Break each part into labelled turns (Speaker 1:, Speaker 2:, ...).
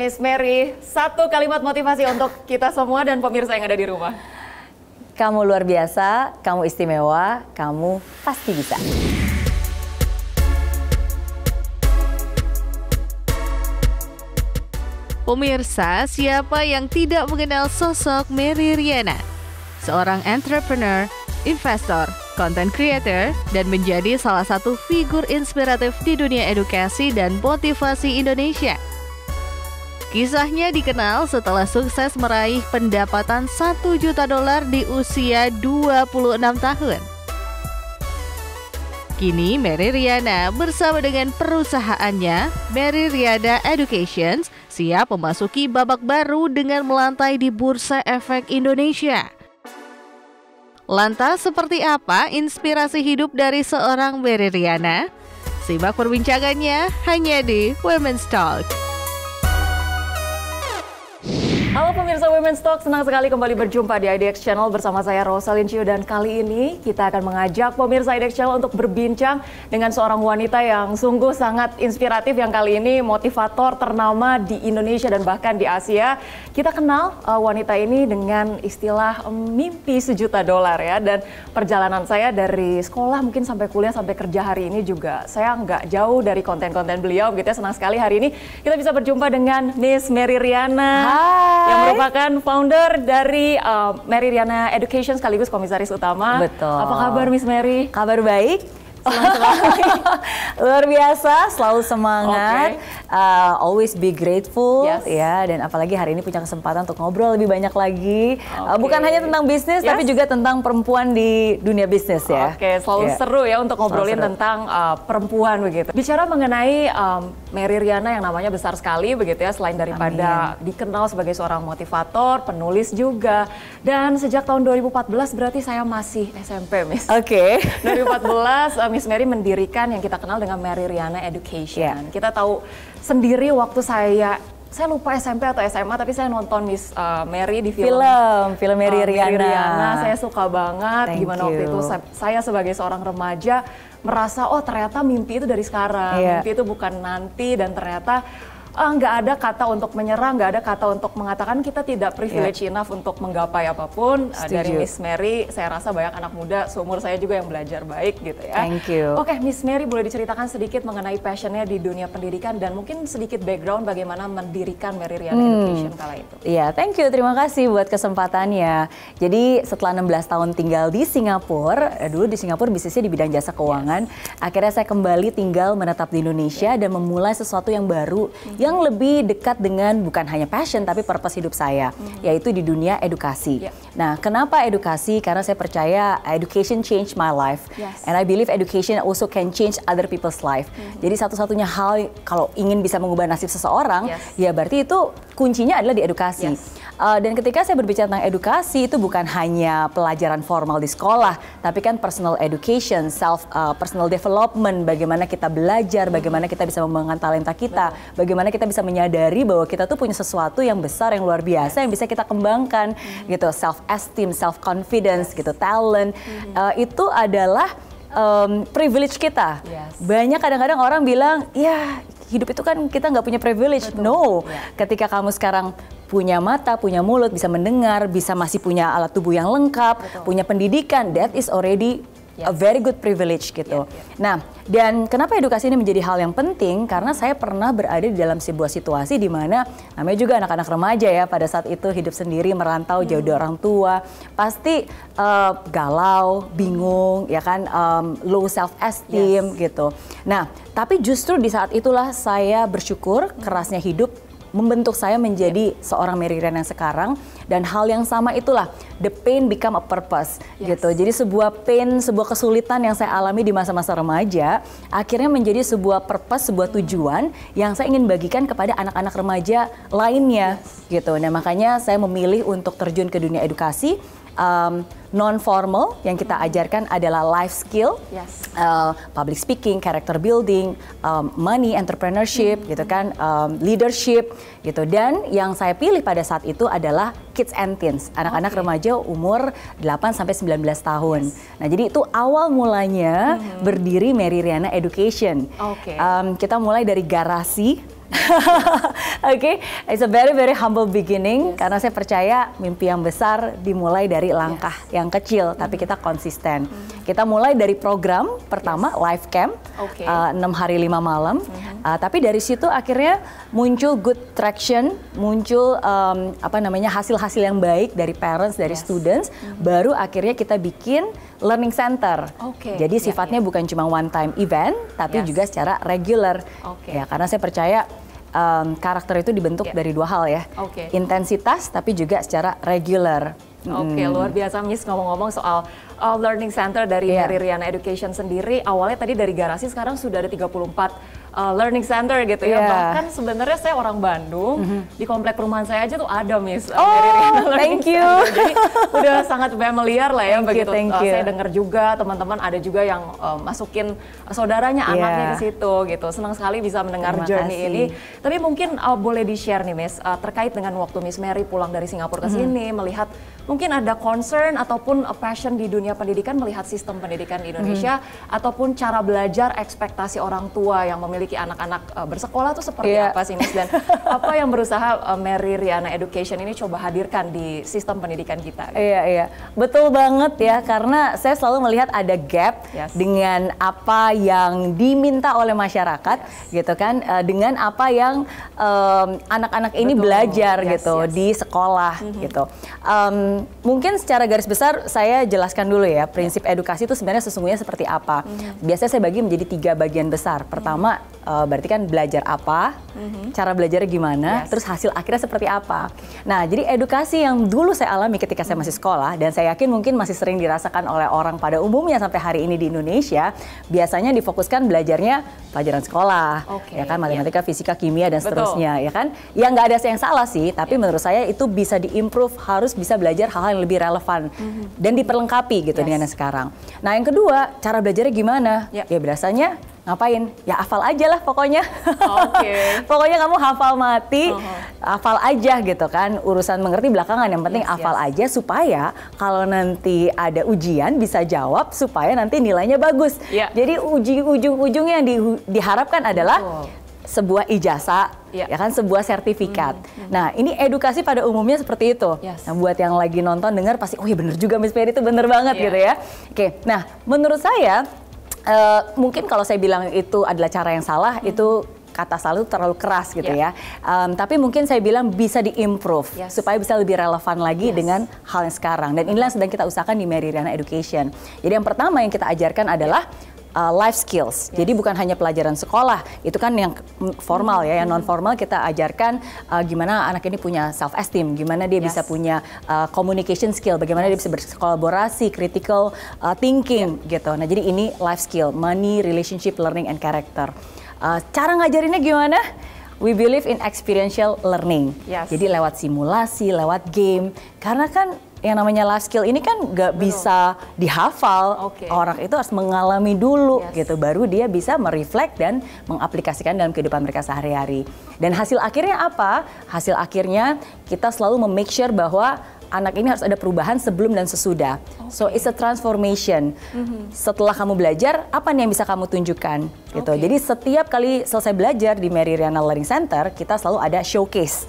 Speaker 1: Miss Mary. Satu kalimat motivasi untuk kita semua dan pemirsa yang ada di rumah.
Speaker 2: Kamu luar biasa, kamu istimewa, kamu pasti bisa.
Speaker 3: Pemirsa, siapa yang tidak mengenal sosok Mary Riana? Seorang entrepreneur, investor, content creator, dan menjadi salah satu figur inspiratif di dunia edukasi dan motivasi Indonesia. Kisahnya dikenal setelah sukses meraih pendapatan $1 juta di usia 26 tahun. Kini Mary Riana bersama dengan perusahaannya, Mary Riana Education, siap memasuki babak baru dengan melantai di Bursa Efek Indonesia. Lantas seperti apa inspirasi hidup dari seorang Mary Riana? Simak perbincangannya hanya di Women's Talk.
Speaker 1: Halo pemirsa Women's Talk, senang sekali kembali berjumpa di IDX Channel bersama saya Rosalyn Chiu, dan kali ini kita akan mengajak pemirsa IDX Channel untuk berbincang dengan seorang wanita yang sungguh sangat inspiratif, yang kali ini motivator ternama di Indonesia dan bahkan di Asia. Kita kenal wanita ini dengan istilah mimpi $1 juta ya, dan perjalanan saya dari sekolah mungkin sampai kuliah sampai kerja hari ini juga saya nggak jauh dari konten-konten beliau gitu ya. Senang sekali hari ini kita bisa berjumpa dengan Miss Mary Riana.
Speaker 2: Hai.
Speaker 1: Yang merupakan founder dari Mary Riana Education sekaligus komisaris utama.
Speaker 2: Betul.
Speaker 1: Apa kabar Miss Mary?
Speaker 2: Kabar baik. Luar biasa, selalu semangat, always be grateful, ya, dan apalagi hari ini punya kesempatan untuk ngobrol lebih banyak lagi, bukan hanya tentang bisnis, tapi juga tentang perempuan di dunia bisnis ya.
Speaker 1: Selalu seru ya untuk ngobrolin tentang perempuan begitu. Bicara mengenai Mary Riana yang namanya besar sekali begitu ya, selain daripada dikenal sebagai seorang motivator, penulis juga, dan sejak tahun 2014 berarti saya masih SMP, Miss. 2014 Miss Mary mendirikan yang kita kenal dengan Mary Riana Education. Kita tahu sendiri waktu saya lupa SMP atau SMA, tapi saya nonton Miss Mary di film
Speaker 2: Mary Riana.
Speaker 1: Saya suka banget gimana waktu itu saya sebagai seorang remaja merasa oh ternyata mimpi itu dari sekarang, mimpi itu bukan nanti, dan ternyata nggak ada kata untuk menyerah, nggak ada kata untuk mengatakan kita tidak privilege enough untuk menggapai apapun. Dari Miss Mary, saya rasa banyak anak muda seumur saya juga yang belajar baik gitu ya.
Speaker 2: Thank you.
Speaker 1: Oke, Miss Mary, boleh diceritakan sedikit mengenai passionnya di dunia pendidikan dan mungkin sedikit background bagaimana mendirikan Mary Riana Education kala itu.
Speaker 2: Iya, thank you. Terima kasih buat kesempatannya. Jadi setelah 16 tahun tinggal di Singapura, dulu di Singapura bisnisnya di bidang jasa keuangan, akhirnya saya kembali tinggal menetap di Indonesia dan memulai sesuatu yang baru, yang lebih dekat dengan bukan hanya passion tapi purpose hidup saya, yaitu di dunia edukasi. Nah, kenapa edukasi? Karena saya percaya education change my life, and I believe education also can change other people's life. Jadi satu-satunya hal kalau ingin bisa mengubah nasib seseorang, ya berarti itu kuncinya adalah di edukasi. Dan ketika saya berbicara tentang edukasi, itu bukan hanya pelajaran formal di sekolah, tapi kan personal education, personal development, bagaimana kita belajar, bagaimana kita bisa mengembangkan talenta kita, bagaimana kita bisa menyadari bahwa kita tuh punya sesuatu yang besar, yang luar biasa, yang bisa kita kembangkan, gitu, self esteem, self confidence, gitu, talent, itu adalah privilege kita. Banyak kadang-kadang orang bilang, ya hidup itu kan kita nggak punya privilege. No, ketika kamu sekarang punya mata, punya mulut, bisa mendengar, masih punya alat tubuh yang lengkap, punya pendidikan, that is already a very good privilege gitu. Nah, dan kenapa edukasi ini menjadi hal yang penting? Karena saya pernah berada di dalam sebuah situasi di mana namanya juga anak-anak remaja ya, pada saat itu hidup sendiri, merantau jauh dari orang tua, pasti galau, bingung, ya kan, low self esteem gitu. Nah, tapi justru di saat itulah saya bersyukur kerasnya hidup membentuk saya menjadi seorang Mary Riana yang sekarang, dan hal yang sama itulah, the pain become a purpose gitu. Jadi sebuah pain, sebuah kesulitan yang saya alami di masa-masa remaja akhirnya menjadi sebuah purpose, sebuah tujuan yang saya ingin bagikan kepada anak-anak remaja lainnya gitu. Nah, makanya saya memilih untuk terjun ke dunia edukasi. Non formal yang kita ajarkan adalah life skill, public speaking, character building, money, entrepreneurship, gitu kan, leadership, gitu. Dan yang saya pilih pada saat itu adalah kids and teens, anak-anak remaja umur 8 sampai 19 tahun. Nah, jadi itu awal mulanya berdiri Mary Riana Education. Kita mulai dari garasi. Oke, it's a very very humble beginning karena saya percaya mimpi yang besar dimulai dari langkah yang kecil, tapi kita konsisten. Kita mulai dari program pertama live camp, 6 hari 5 malam. Tapi dari situ akhirnya muncul good traction, muncul hasil-hasil yang baik dari parents, dari students. Baru akhirnya kita bikin learning center. Jadi sifatnya bukan cuma one time event, tapi juga secara regular. Ya, karena saya percaya karakter itu dibentuk dari dua hal ya, intensitas tapi juga secara regular.
Speaker 1: Luar biasa Miss, ngomong-ngomong soal learning center dari Mary Riana Education sendiri, awalnya tadi dari garasi, sekarang sudah ada 34 learning center gitu ya. Bahkan sebenarnya saya orang Bandung, di komplek perumahan saya aja tuh ada Miss Mary Riana Learning Center. Jadi udah sangat familiar lah ya begitu. Saya dengar juga teman-teman ada juga yang masukin saudaranya, anaknya ke situ gitu. Senang sekali bisa mendengar journey ini. Tapi mungkin boleh di-share nih Miss, terkait dengan waktu Miss Mary pulang dari Singapura ke sini, melihat mungkin ada concern ataupun passion di dunia pendidikan, melihat sistem pendidikan di Indonesia, ataupun cara belajar, ekspektasi orang tua yang memiliki anak-anak bersekolah itu seperti apa sih Miss? Dan apa yang berusaha Mary Riana Education ini coba hadirkan di sistem pendidikan kita?
Speaker 2: Iya, betul banget ya, karena saya selalu melihat ada gap dengan apa yang diminta oleh masyarakat, gitu kan, dengan apa yang anak-anak ini belajar gitu di sekolah gitu. Mungkin secara garis besar saya jelaskan dulu ya, prinsip edukasi itu sebenarnya sesungguhnya seperti apa. Biasanya saya bagi menjadi 3 bagian besar. Pertama, berarti kan belajar apa, cara belajarnya gimana, terus hasil akhirnya seperti apa. Nah, jadi edukasi yang dulu saya alami ketika saya masih sekolah, dan saya yakin mungkin masih sering dirasakan oleh orang pada umumnya sampai hari ini di Indonesia, biasanya difokuskan belajarnya pelajaran sekolah, ya kan, matematika, fisika, kimia, dan seterusnya, ya kan. Yang nggak ada yang salah sih, tapi menurut saya itu bisa diimprove, harus bisa belajar hal-hal yang lebih relevan dan diperlengkapi gitu dengan yang sekarang. Nah, yang kedua, cara belajarnya gimana? Ya biasanya ngapain? Ya hafal aja lah pokoknya. Pokoknya kamu hafal mati, hafal aja gitu kan. Urusan mengerti belakangan, yang penting hafal aja supaya kalau nanti ada ujian bisa jawab, supaya nanti nilainya bagus. Jadi ujung-ujungnya yang diharapkan adalah sebuah ijazah, ya kan, sebuah sertifikat. Nah, ini edukasi pada umumnya seperti itu. Nah, buat yang lagi nonton dengar pasti, oh iya bener juga Miss Mary, itu bener banget gitu ya. Nah, menurut saya mungkin kalau saya bilang itu adalah cara yang salah, itu kata salah itu terlalu keras gitu ya. Tapi mungkin saya bilang bisa diimprove supaya bisa lebih relevan lagi dengan hal yang sekarang. Dan inilah yang sedang kita usahakan di Mary Riana Education. Jadi yang pertama yang kita ajarkan adalah life skills. Jadi bukan hanya pelajaran sekolah, itu kan yang formal ya, yang non formal kita ajarkan gimana anak ini punya self esteem, gimana dia bisa punya communication skill, bagaimana dia bisa berkolaborasi, critical thinking gitu. Nah, jadi ini life skill, money, relationship, learning and character. Cara ngajarinnya gimana? We believe in experiential learning. Jadi lewat simulasi, lewat game. Karena kan yang namanya life skill ini kan nggak bisa dihafal, orang itu harus mengalami dulu gitu, baru dia bisa mereflek dan mengaplikasikan dalam kehidupan mereka sehari-hari. Dan hasil akhirnya apa? Hasil akhirnya kita selalu make sure bahwa anak ini harus ada perubahan sebelum dan sesudah. So it's a transformation. Setelah kamu belajar, apa nih yang bisa kamu tunjukkan? Gitu. Jadi setiap kali selesai belajar di Mary Riana Learning Center, kita selalu ada showcase.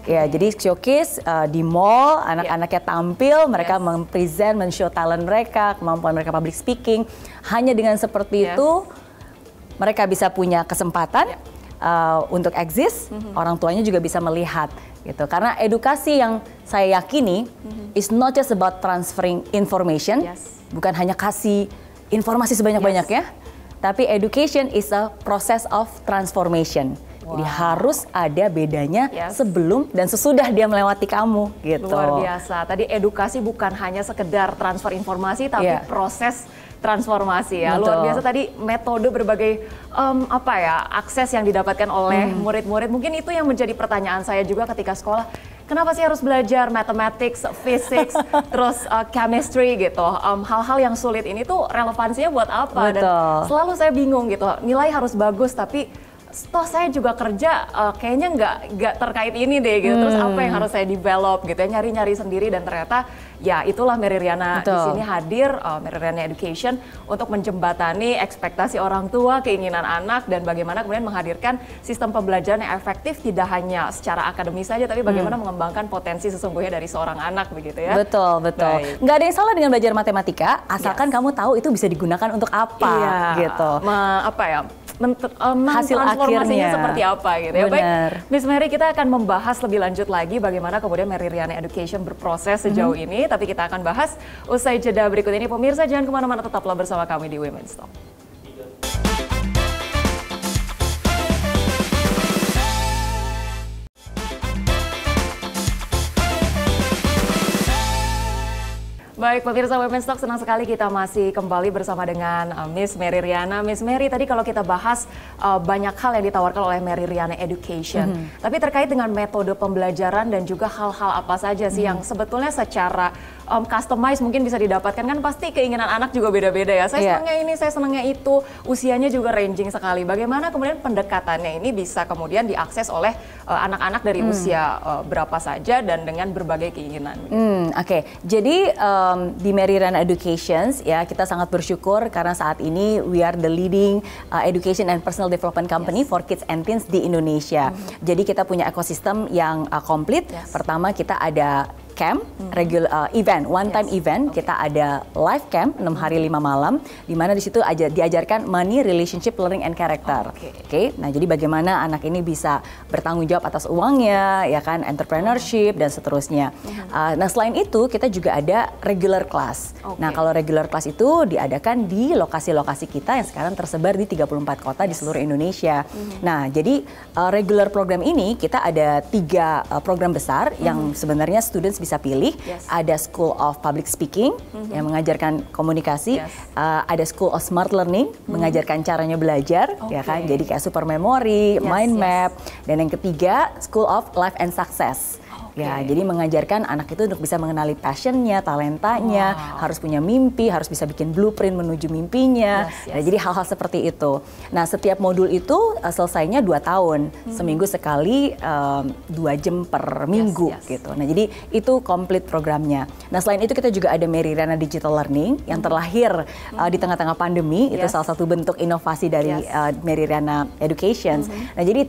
Speaker 2: Ya, jadi showcase di mall, anak-anaknya tampil, mereka mempresent, men-show talent mereka, kemampuan mereka public speaking. Hanya dengan seperti itu, mereka bisa punya kesempatan untuk exist, orang tuanya juga bisa melihat. Gitu. Karena edukasi yang saya yakini is not just about transferring information, bukan hanya kasih informasi sebanyak-banyaknya, tapi education is a process of transformation. Jadi harus ada bedanya sebelum dan sesudah dia melewati kamu gitu.
Speaker 1: Luar biasa. Tadi edukasi bukan hanya sekedar transfer informasi, tapi proses transformasi ya. Luar biasa tadi metode berbagai akses yang didapatkan oleh murid-murid. Mungkin itu yang menjadi pertanyaan saya juga ketika sekolah. Kenapa sih harus belajar mathematics, physics, terus chemistry gitu? Hal-hal yang sulit ini tuh relevansinya buat apa? Dan selalu saya bingung gitu. Nilai harus bagus tapi toh saya juga kerja kayaknya nggak terkait ini deh gitu. Terus apa yang harus saya develop gitu ya, nyari-nyari sendiri, dan ternyata ya itulah Meriryana di sini hadir, Meriryana Education, untuk menjembatani ekspektasi orang tua, keinginan anak, dan bagaimana kemudian menghadirkan sistem pembelajaran yang efektif tidak hanya secara akademis saja, tapi bagaimana mengembangkan potensi sesungguhnya dari seorang anak begitu ya.
Speaker 2: Betul. Nggak ada yang salah dengan belajar matematika, asalkan kamu tahu itu bisa digunakan untuk apa gitu. Hasil
Speaker 1: transformasinya
Speaker 2: akhirnya
Speaker 1: seperti apa gitu ya.
Speaker 2: Bener.
Speaker 1: Baik, Miss Mary, kita akan membahas lebih lanjut lagi bagaimana kemudian Meriryana Education berproses sejauh ini, tapi kita akan bahas usai jeda berikut ini. Pemirsa, jangan kemana-mana, tetaplah bersama kami di Women's Talk. Baik, pemirsa Women's Talk, senang sekali kita masih kembali bersama dengan Miss Meriryana. Miss Mary, tadi kalau kita bahas banyak hal yang ditawarkan oleh Meriryana Education, tapi terkait dengan metode pembelajaran dan juga hal-hal apa saja sih yang sebetulnya secara customize mungkin bisa didapatkan, kan pasti keinginan anak juga beda-beda ya. Saya senangnya ini, saya senangnya itu, usianya juga ranging sekali. Bagaimana kemudian pendekatannya ini bisa kemudian diakses oleh anak-anak dari usia berapa saja dan dengan berbagai keinginan?
Speaker 2: Oke. Jadi di Meriryana Education ya, kita sangat bersyukur karena saat ini we are the leading education and personal development company for kids and teens di Indonesia. Jadi kita punya ekosistem yang komplit. Pertama, kita ada camp, regular event, one time event. Kita ada live camp 6 hari 5 malam, di mana di situ diajarkan money, relationship, learning, and character. Oke. Nah, jadi bagaimana anak ini bisa bertanggung jawab atas uangnya, ya kan, entrepreneurship dan seterusnya. Nah, selain itu kita juga ada regular class. Nah, kalau regular class itu diadakan di lokasi-lokasi kita yang sekarang tersebar di 34 kota di seluruh Indonesia. Nah, jadi regular program ini kita ada 3 program besar yang sebenarnya students bisa pilih. Ada School of Public Speaking yang mengajarkan komunikasi, ada School of Smart Learning mengajarkan caranya belajar, ya kan, jadi kayak super memory, mind map, dan yang ketiga School of Life and Success. Ya, jadi mengajarkan anak itu untuk bisa mengenali passionnya, talentanya, harus punya mimpi, harus bisa bikin blueprint menuju mimpinya. Nah, jadi hal-hal seperti itu. Nah, setiap modul itu selesainya 2 tahun, seminggu sekali, 2 jam per minggu gitu. Nah, jadi itu komplit programnya. Nah, selain itu kita juga ada Meriryana Digital Learning yang terlahir di tengah-tengah pandemi. Itu salah satu bentuk inovasi dari Meriryana Education. Nah, jadi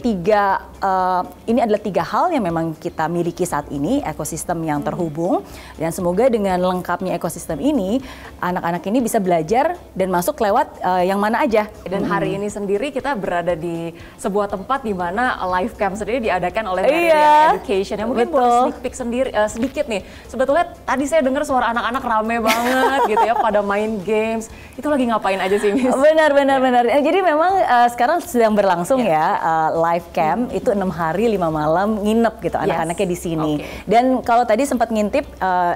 Speaker 2: ini adalah 3 hal yang memang kita miliki saat ini, ekosistem yang terhubung, dan semoga dengan lengkapnya ekosistem ini anak-anak ini bisa belajar dan masuk lewat yang mana aja.
Speaker 1: Dan hari ini sendiri kita berada di sebuah tempat di mana live camp sendiri diadakan oleh Meriryana Education. Yang mungkin boleh sneak peek sendiri sedikit nih. Sebetulnya tadi saya dengar suara anak-anak rame banget gitu ya, pada main games. Itu lagi ngapain aja sih, Miss?
Speaker 2: Benar. Jadi memang sekarang sedang berlangsung ya live camp, itu 6 hari 5 malam nginep gitu anak-anaknya di sini. Dan kalau tadi sempat ngintip,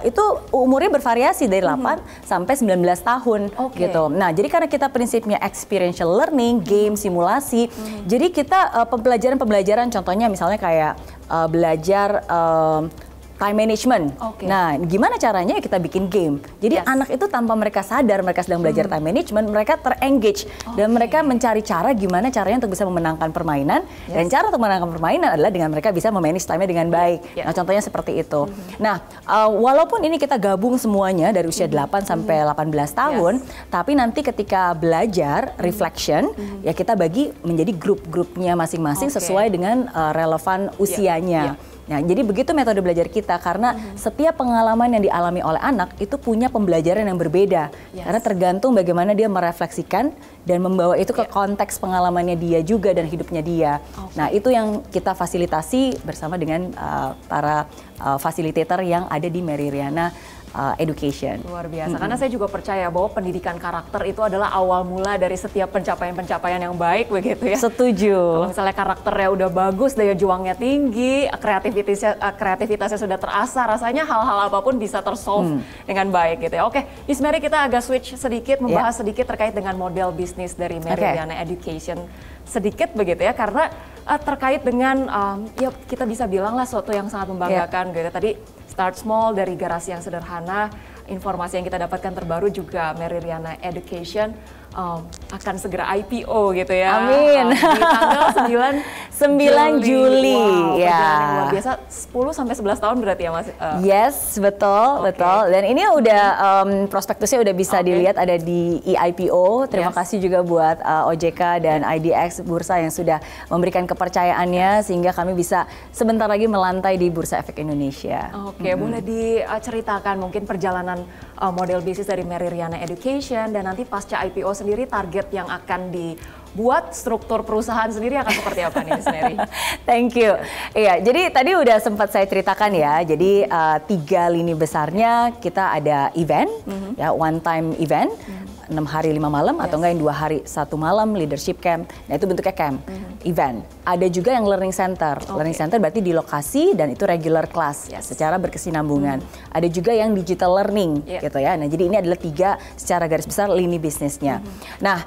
Speaker 2: itu umurnya bervariasi dari 8 sampai 19 tahun gitu. Nah, jadi karena kita prinsipnya experiential learning, game, simulasi, jadi kita pembelajaran contohnya misalnya kayak belajar time management. Nah, gimana caranya kita bikin game. Jadi anak itu tanpa mereka sadar mereka sedang belajar time management, mereka terengage dan mereka mencari cara gimana caranya untuk bisa memenangkan permainan. Dan cara untuk memenangkan permainan adalah dengan mereka bisa memanage time-nya dengan baik. Nah, contohnya seperti itu. Nah, walaupun ini kita gabung semuanya dari usia 8 sampai 18 tahun, tapi nanti ketika belajar reflection, ya kita bagi menjadi grup-grupnya masing-masing sesuai dengan relevan usianya. Nah, jadi begitu metode belajar kita, karena setiap pengalaman yang dialami oleh anak itu punya pembelajaran yang berbeda. Karena tergantung bagaimana dia merefleksikan dan membawa itu ke konteks pengalamannya dia juga dan hidupnya dia. Nah, itu yang kita fasilitasi bersama dengan para fasilitator yang ada di Meriryana Education.
Speaker 1: Luar biasa, karena saya juga percaya bahwa pendidikan karakter itu adalah awal mula dari setiap pencapaian-pencapaian yang baik begitu ya.
Speaker 2: Setuju.
Speaker 1: Kalau misalnya karakternya udah bagus, daya juangnya tinggi, kreativitasnya sudah terasa, rasanya hal-hal apapun bisa tersolve dengan baik gitu ya. Oke, Miss Mary, kita agak switch sedikit, membahas sedikit terkait dengan model bisnis dari Meriryana Education. Sedikit begitu ya, karena terkait dengan ya kita bisa bilang lah suatu yang sangat membanggakan gitu. Tadi start small dari garasi yang sederhana, informasi yang kita dapatkan terbaru juga Meriryana Education akan segera IPO gitu ya.
Speaker 2: Amin.
Speaker 1: Di tanggal 9
Speaker 2: Juli.
Speaker 1: Wow,
Speaker 2: Ya.
Speaker 1: perjalanan luar biasa 10 sampai 11 tahun berarti ya Mas?
Speaker 2: Yes, betul, betul. Dan ini udah prospektusnya udah bisa dilihat ada di IPO. Terima kasih juga buat OJK dan IDX Bursa yang sudah memberikan kepercayaannya sehingga kami bisa sebentar lagi melantai di Bursa Efek Indonesia.
Speaker 1: Oke, boleh diceritakan mungkin perjalanan model bisnis dari Mary Riana Education dan nanti pasca IPO sendiri target yang akan dibuat, struktur perusahaan sendiri akan seperti apa nih Miss Mary?
Speaker 2: Thank you. Iya, jadi tadi udah sempat saya ceritakan ya. Jadi 3 lini besarnya kita ada event, ya one time event. 6 hari 5 malam atau enggak yang 2 hari 1 malam leadership camp. Nah itu bentuknya camp, event. Ada juga yang learning center. Learning center berarti di lokasi dan itu regular class secara berkesinambungan. Ada juga yang digital learning gitu ya. Nah jadi ini adalah 3 secara garis besar lini bisnisnya. Nah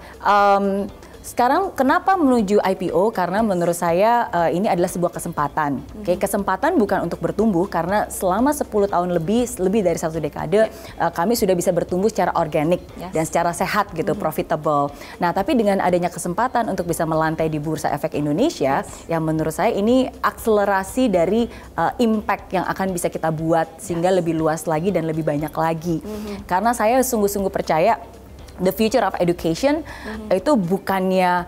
Speaker 2: sekarang kenapa menuju IPO? Karena menurut saya ini adalah sebuah kesempatan. Kesempatan bukan untuk bertumbuh karena selama 10 tahun lebih dari 1 dekade kami sudah bisa bertumbuh secara organik dan secara sehat gitu, profitable. Nah, tapi dengan adanya kesempatan untuk bisa melantai di Bursa Efek Indonesia, yang menurut saya ini akselerasi dari impact yang akan bisa kita buat sehingga lebih luas lagi dan lebih banyak lagi. Karena saya sungguh-sungguh percaya the future of education itu bukannya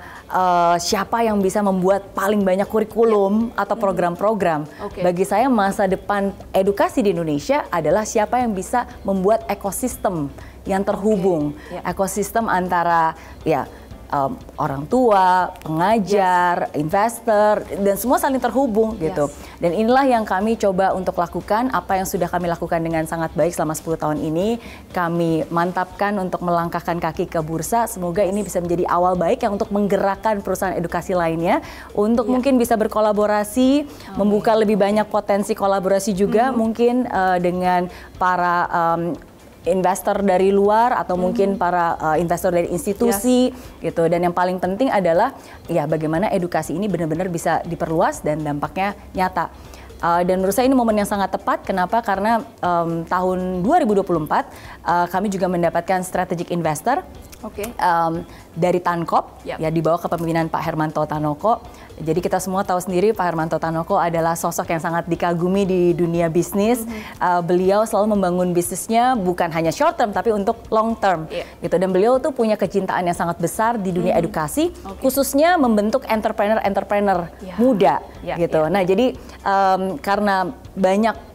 Speaker 2: siapa yang bisa membuat paling banyak kurikulum atau program-program. Bagi saya masa depan edukasi di Indonesia adalah siapa yang bisa membuat ekosistem yang terhubung. Ekosistem antara orang tua, pengajar, investor, dan semua saling terhubung gitu. Dan inilah yang kami coba untuk lakukan, apa yang sudah kami lakukan dengan sangat baik selama 10 tahun ini. Kami mantapkan untuk melangkahkan kaki ke bursa, semoga ini bisa menjadi awal baik yang untuk menggerakkan perusahaan edukasi lainnya, untuk mungkin bisa berkolaborasi, membuka lebih banyak potensi kolaborasi juga mungkin dengan para investor dari luar atau mungkin para investor dari institusi gitu. Dan yang paling penting adalah ya bagaimana edukasi ini benar-benar bisa diperluas dan dampaknya nyata. Dan menurut saya ini momen yang sangat tepat. Kenapa? Karena tahun 2024 kami juga mendapatkan strategic investor dari Tankop, ya di bawah kepemimpinan Pak Hermanto Tanoko. Jadi kita semua tahu sendiri Pak Hermanto Tanoko adalah sosok yang sangat dikagumi di dunia bisnis. Beliau selalu membangun bisnisnya bukan hanya short term tapi untuk long term. Gitu. Dan beliau tuh punya kecintaan yang sangat besar di dunia edukasi, khususnya membentuk entrepreneur muda. Gitu. Nah jadi karena banyak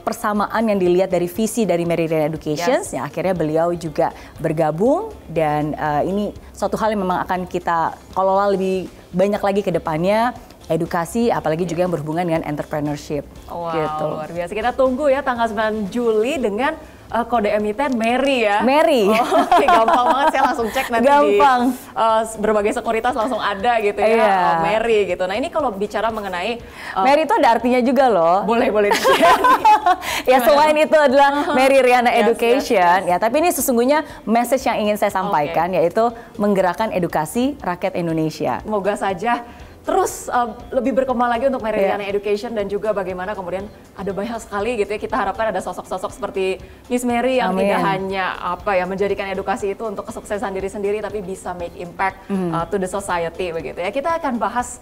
Speaker 2: persamaan yang dilihat dari visi dari Mary Riana Education, yang akhirnya beliau juga bergabung dan ini suatu hal yang memang akan kita kelola lebih banyak lagi ke depannya, edukasi apalagi juga yang berhubungan dengan entrepreneurship.
Speaker 1: Wow,
Speaker 2: gitu.
Speaker 1: Luar biasa. Kita tunggu ya tanggal 9 Juli dengan kode emiten Mary ya.
Speaker 2: Mary.
Speaker 1: Gampang banget, saya langsung cek nanti di berbagai sekuritas langsung ada gitu ya. Mary gitu. Nah ini kalau bicara mengenai
Speaker 2: Mary itu ada artinya juga loh.
Speaker 1: Boleh
Speaker 2: ya selain itu adalah Mary Riana Education ya, tapi ini sesungguhnya message yang ingin saya sampaikan yaitu menggerakkan edukasi rakyat Indonesia.
Speaker 1: Semoga saja terus lebih berkembang lagi untuk Mary Riana Education dan juga bagaimana kemudian ada banyak sekali gitu ya, kita harapkan ada sosok-sosok seperti Miss Mary yang tidak hanya menjadikan edukasi itu untuk kesuksesan diri sendiri tapi bisa make impact to the society begitu ya. Kita akan bahas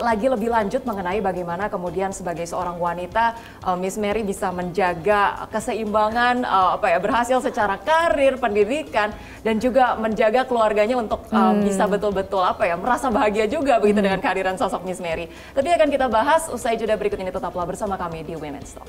Speaker 1: lagi lebih lanjut mengenai bagaimana kemudian sebagai seorang wanita Miss Mary bisa menjaga keseimbangan berhasil secara karir, pendidikan dan juga menjaga keluarganya untuk bisa betul-betul merasa bahagia juga begitu dengan kehadiran sosok Miss Mary. Tapi akan kita bahas usai jeda berikut ini, tetaplah bersama kami di Women's Talk.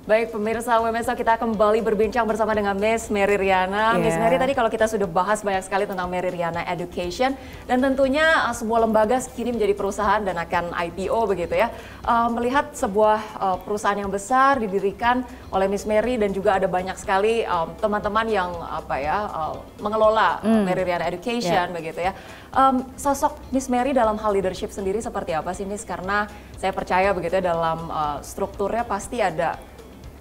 Speaker 1: Baik pemirsa Women's Talk, kita kembali berbincang bersama dengan Miss Mary Riana. Miss Mary, tadi kalau kita sudah bahas banyak sekali tentang Mary Riana Education dan tentunya sebuah lembaga kini menjadi perusahaan dan akan IPO begitu ya. Melihat sebuah perusahaan yang besar didirikan oleh Miss Mary dan juga ada banyak sekali teman-teman yang mengelola Mary Riana Education begitu ya. Sosok Miss Mary dalam hal leadership sendiri seperti apa sih Miss? Karena saya percaya begitu ya dalam strukturnya pasti ada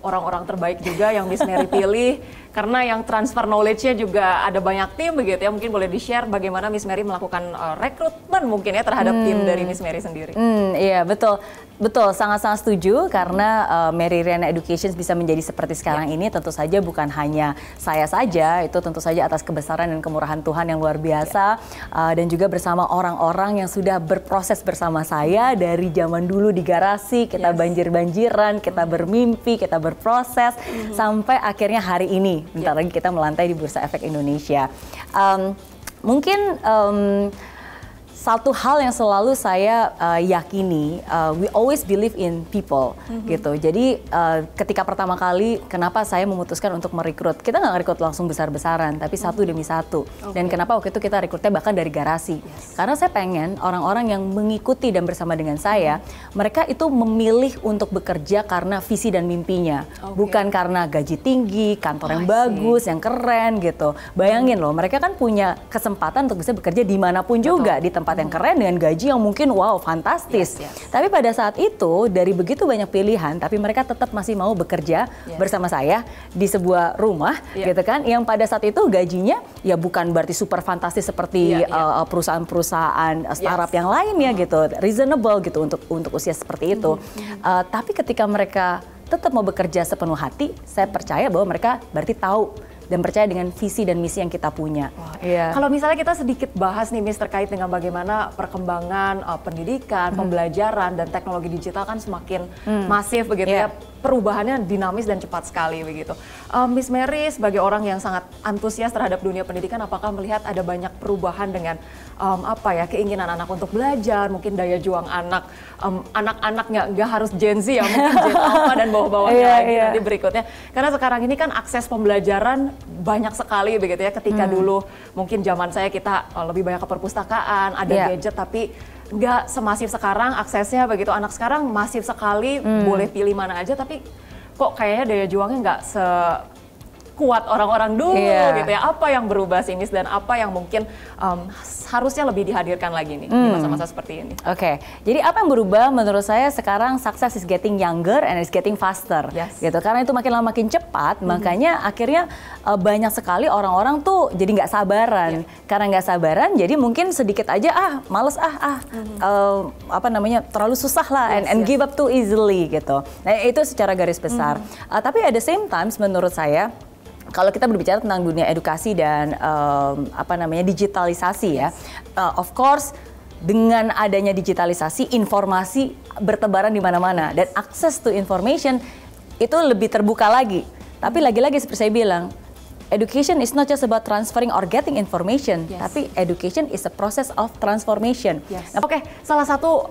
Speaker 1: orang-orang terbaik juga yang Miss Mary pilih, karena yang transfer knowledge-nya juga ada banyak tim begitu ya. Mungkin boleh di-share bagaimana Miss Mary melakukan rekrutmen mungkin ya terhadap tim dari Miss Mary sendiri.
Speaker 2: Iya, betul. Betul, sangat-sangat setuju karena Mary Riana Education bisa menjadi seperti sekarang ini tentu saja bukan hanya saya saja, itu tentu saja atas kebesaran dan kemurahan Tuhan yang luar biasa dan juga bersama orang-orang yang sudah berproses bersama saya dari zaman dulu di garasi, kita banjir-banjiran, kita bermimpi, kita berproses sampai akhirnya hari ini, bentar lagi kita melantai di Bursa Efek Indonesia. Mungkin satu hal yang selalu saya yakini, we always believe in people, gitu. Jadi ketika pertama kali, kenapa saya memutuskan untuk merekrut? Kita nggak merekrut langsung besar-besaran, tapi satu demi satu. Dan kenapa waktu itu kita rekrutnya bahkan dari garasi? Karena saya pengen orang-orang yang mengikuti dan bersama dengan saya, mereka itu memilih untuk bekerja karena visi dan mimpinya, bukan karena gaji tinggi, kantor yang bagus, yang keren, gitu. Bayangin loh, mereka kan punya kesempatan untuk bisa bekerja dimanapun juga, di tempat yang keren dengan gaji yang mungkin wow fantastis. Tapi pada saat itu dari begitu banyak pilihan, tapi mereka tetap masih mau bekerja bersama saya di sebuah rumah, gitu kan? Yang pada saat itu gajinya ya bukan berarti super fantastis seperti perusahaan-perusahaan startup yang lainnya, gitu, reasonable gitu untuk usia seperti itu. Tapi ketika mereka tetap mau bekerja sepenuh hati, saya percaya bahwa mereka berarti tahu dan percaya dengan visi dan misi yang kita punya.
Speaker 1: Kalau misalnya kita sedikit bahas nih Miss terkait dengan bagaimana perkembangan pendidikan, pembelajaran dan teknologi digital kan semakin masif begitu ya. Perubahannya dinamis dan cepat sekali begitu. Miss Mary sebagai orang yang sangat antusias terhadap dunia pendidikan, apakah melihat ada banyak perubahan dengan keinginan anak untuk belajar, mungkin daya juang anak, anak-anak nggak harus Gen Z ya, mungkin Gen Alpha dan bawah-bawahnya lagi nanti berikutnya. Karena sekarang ini kan akses pembelajaran banyak sekali begitu ya. Ketika dulu mungkin zaman saya kita lebih banyak ke perpustakaan, ada gadget, tapi nggak semasif sekarang aksesnya begitu. Anak sekarang masif sekali, boleh pilih mana aja, tapi kok kayaknya daya juangnya nggak sekuat orang-orang dulu gitu ya. Apa yang berubah sih Miss dan apa yang mungkin harusnya lebih dihadirkan lagi nih di masa-masa seperti ini?
Speaker 2: Jadi apa yang berubah menurut saya sekarang, success is getting younger and is getting faster, gitu. Karena itu makin lama makin cepat, makanya akhirnya banyak sekali orang-orang tuh jadi nggak sabaran. Karena nggak sabaran, jadi mungkin sedikit aja males terlalu susah lah and give up too easily gitu. Nah itu secara garis besar. Tapi at the same time menurut saya, kalau kita berbicara tentang dunia edukasi dan digitalisasi of course dengan adanya digitalisasi informasi bertebaran di mana-mana dan access to information itu lebih terbuka lagi. Tapi lagi-lagi seperti saya bilang, education is not just about transferring or getting information, tapi education is a process of transformation.
Speaker 1: Salah satu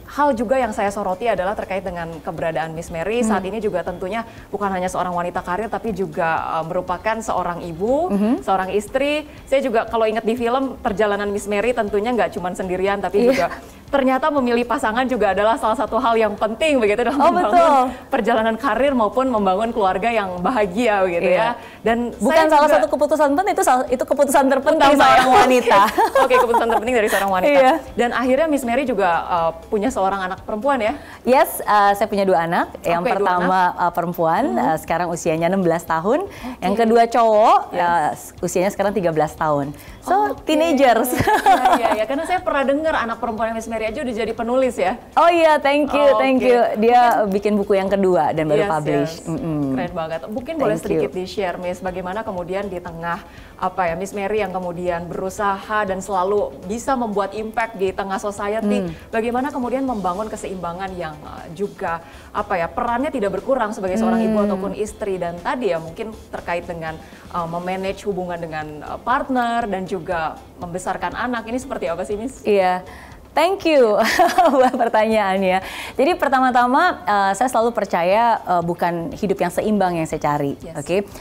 Speaker 1: hal juga yang saya soroti adalah terkait dengan keberadaan Miss Mary saat ini juga tentunya bukan hanya seorang wanita karir tapi juga merupakan seorang ibu, seorang istri. Saya juga kalau ingat di film perjalanan Miss Mary tentunya nggak cuma sendirian tapi juga ternyata memilih pasangan juga adalah salah satu hal yang penting begitu dalam membangun perjalanan karir maupun membangun keluarga yang bahagia begitu ya. Dan
Speaker 2: bukan salah satu keputusan penting, itu keputusan terpenting seorang wanita.
Speaker 1: Keputusan terpenting dari seorang wanita. Dan akhirnya Miss Mary juga punya seorang anak perempuan ya?
Speaker 2: Yes, saya punya 2 anak. Yang pertama perempuan, sekarang usianya 16 tahun. Yang kedua cowok, usianya sekarang 13 tahun. So, teenagers.
Speaker 1: Iya, karena saya pernah dengar anak perempuan Miss Mary aja udah jadi penulis ya?
Speaker 2: Oh iya, thank you. Dia bikin buku yang kedua dan baru publish.
Speaker 1: Keren banget. Mungkin boleh sedikit di-share Miss, bagaimana kemudian di tengah Miss Mary yang kemudian berusaha dan selalu bisa membuat impact di tengah society, bagaimana kemudian membangun keseimbangan yang juga perannya tidak berkurang sebagai seorang ibu ataupun istri, dan tadi ya mungkin terkait dengan memanage hubungan dengan partner dan juga membesarkan anak, ini seperti apa sih Miss?
Speaker 2: Iya. Thank you buat pertanyaannya. Jadi pertama-tama saya selalu percaya bukan hidup yang seimbang yang saya cari,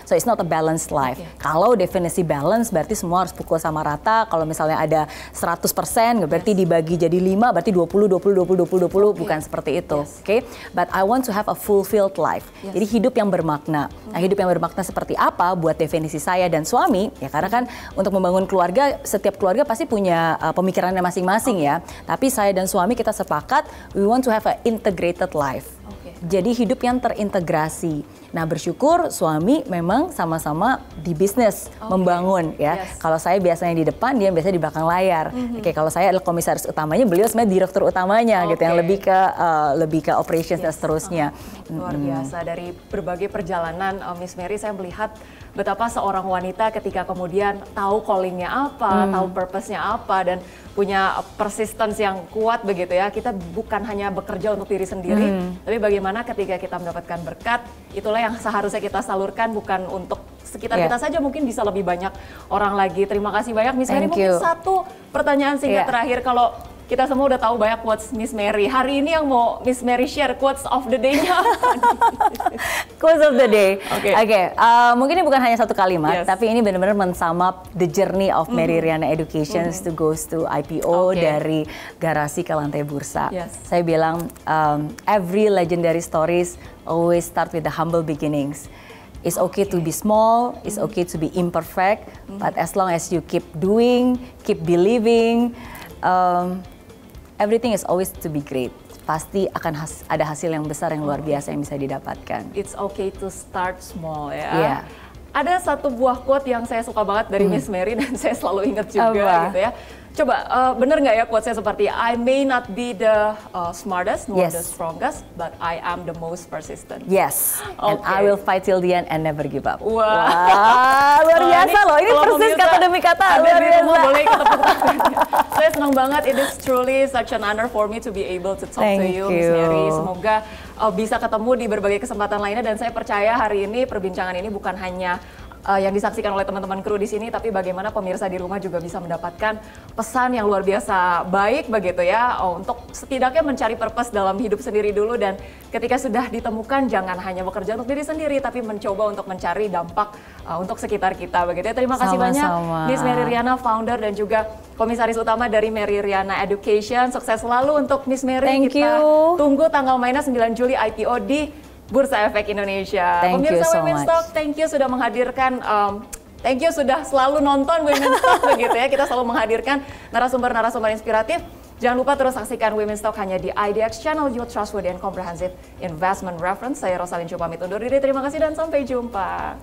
Speaker 2: So it's not a balanced life. Kalau definisi balance berarti semua harus pukul sama rata. Kalau misalnya ada 100% berarti dibagi jadi 5 berarti 20, bukan seperti itu, But I want to have a fulfilled life. Jadi hidup yang bermakna. Nah, hidup yang bermakna seperti apa buat definisi saya dan suami? Ya karena kan untuk membangun keluarga, setiap keluarga pasti punya pemikirannya masing-masing ya. Tapi saya dan suami kita sepakat, we want to have an integrated life. Jadi hidup yang terintegrasi. Nah, bersyukur suami memang sama-sama di bisnis membangun ya. Kalau saya biasanya di depan, dia biasanya di belakang layar. Oke, kalau saya adalah komisaris utamanya, beliau sebenarnya direktur utamanya gitu, yang lebih ke operations dan seterusnya.
Speaker 1: Luar biasa, dari berbagai perjalanan Miss Mary, saya melihat betapa seorang wanita ketika kemudian tahu callingnya apa, tahu purpose-nya apa, dan punya persistence yang kuat begitu ya. Kita bukan hanya bekerja untuk diri sendiri, tapi bagaimana ketika kita mendapatkan berkat, itulah yang seharusnya kita salurkan, bukan untuk sekitar kita saja, mungkin bisa lebih banyak orang lagi. Terima kasih banyak Miss Mary. Mungkin satu pertanyaan singkat terakhir, kalau kita semua udah tahu banyak quotes Miss Mary. Hari ini yang mau Miss Mary share quotes of the day-nya apa?
Speaker 2: Quotes of the day. Oke, mungkin ini bukan hanya satu kalimat, tapi ini benar-benar men-sum up the journey of Mary Riana Education to goes to IPO dari garasi ke lantai bursa. Saya bilang, every legendary stories always start with the humble beginnings. It's okay to be small, it's okay to be imperfect, but as long as you keep doing, keep believing, everything is always to be great. Pasti akan ada hasil yang besar yang luar biasa yang bisa didapatkan.
Speaker 1: It's okay to start small ya. Ada satu buah quote yang saya suka banget dari Miss Mary dan saya selalu ingat juga gitu ya. Coba, bener nggak ya quote-nya seperti, I may not be the smartest nor the strongest, but I am the most persistent.
Speaker 2: Yes, and I will fight till the end and never give up.
Speaker 1: Wah,
Speaker 2: luar biasa loh, ini persis kata demi kata.
Speaker 1: Luar biasa. Boleh ketepuk tangannya. Saya senang banget, it is truly such an honor for me to be able to talk to you, Miss Mary. Semoga bisa ketemu di berbagai kesempatan lainnya, dan saya percaya hari ini perbincangan ini bukan hanya yang disaksikan oleh teman-teman kru di sini, tapi bagaimana pemirsa di rumah juga bisa mendapatkan pesan yang luar biasa baik begitu ya, untuk setidaknya mencari purpose dalam hidup sendiri dulu, dan ketika sudah ditemukan jangan hanya bekerja untuk diri sendiri, tapi mencoba untuk mencari dampak untuk sekitar kita begitu ya. Terima kasih banyak Miss Mary Riana, founder dan juga komisaris utama dari Mary Riana Education. Sukses selalu untuk Miss Mary. Kita tunggu tanggal mainnya 9 Juli IPO di Bursa Efek Indonesia. Pemirsa Women's Talk, thank you sudah menghadirkan, thank you sudah selalu nonton Women's Talk begitu ya. Kita selalu menghadirkan narasumber-narasumber inspiratif. Jangan lupa terus saksikan Women's Talk hanya di IDX Channel, your trustworthy and comprehensive investment reference. Saya Rosalin Chu pamit undur diri. Terima kasih dan sampai jumpa.